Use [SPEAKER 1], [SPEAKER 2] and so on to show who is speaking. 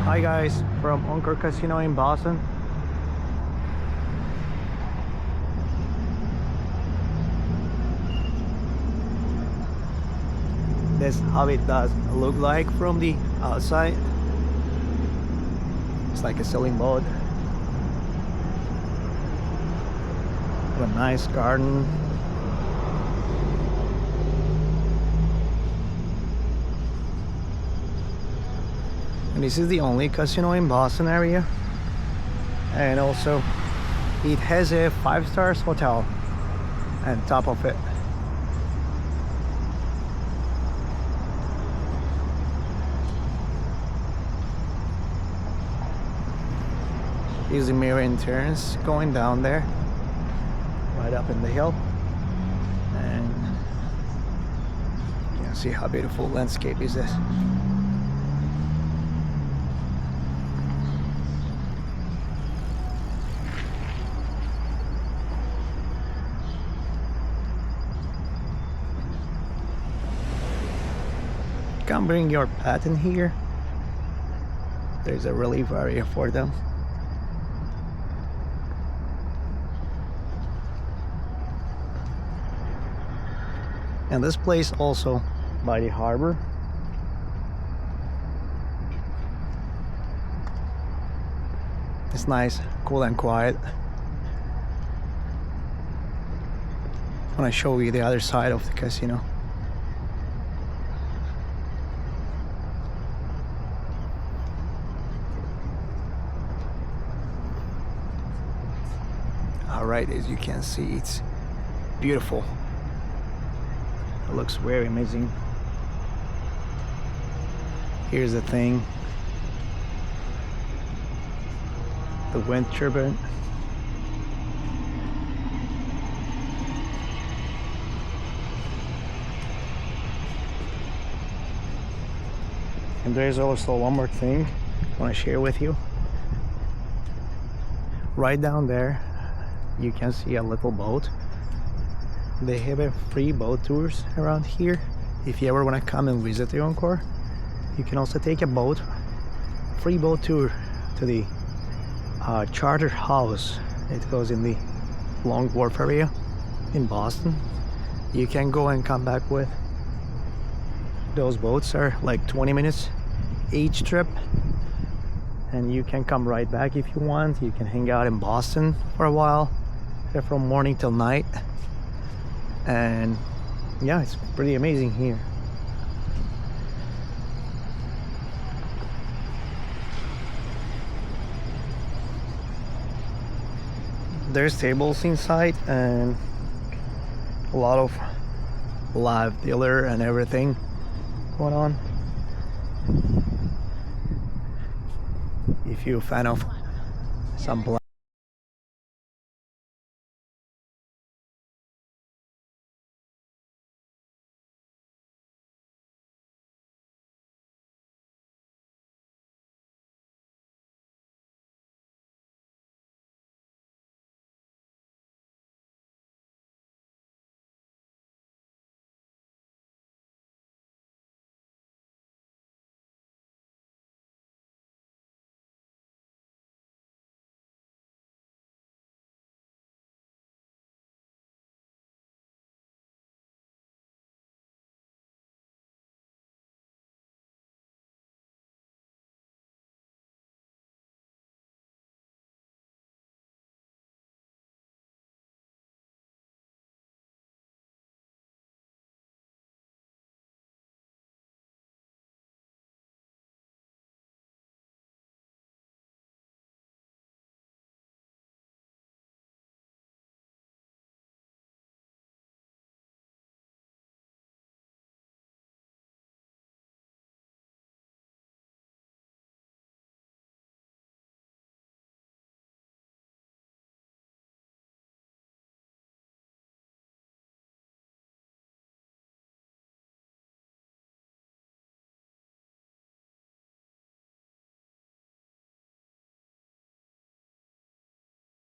[SPEAKER 1] Hi guys, from Encore Casino in Boston. This is how it does look like from the outside. It's like a sailing boat. Have a nice garden. And this is the only casino in Boston area, and also it has a 5-star hotel on top of it. Here's the mirror entrance going down there, right up in the hill, and you can see how beautiful landscape is this. Come bring your pet in here. There's a relief area for them. And this place also by the harbor. It's nice, cool and quiet. I want to show you the other side of the casino. Alright, as you can see, it's beautiful. It looks very amazing. Here's the thing, the wind turbine. And there's also one more thing I want to share with you. Right down there you can see a little boat. They have a free boat tours around here. If you ever want to come and visit the Encore, you can also take a boat, free boat tour to the charter house. It goes in the Long Wharf area in Boston. You can go and come back with. Those boats are like 20 minutes each trip, and you can come right back if you want. You can hang out in Boston for a while, from morning till night. And yeah, it's pretty amazing here. There's tables inside and a lot of live dealer and everything going on. If you're a fan of some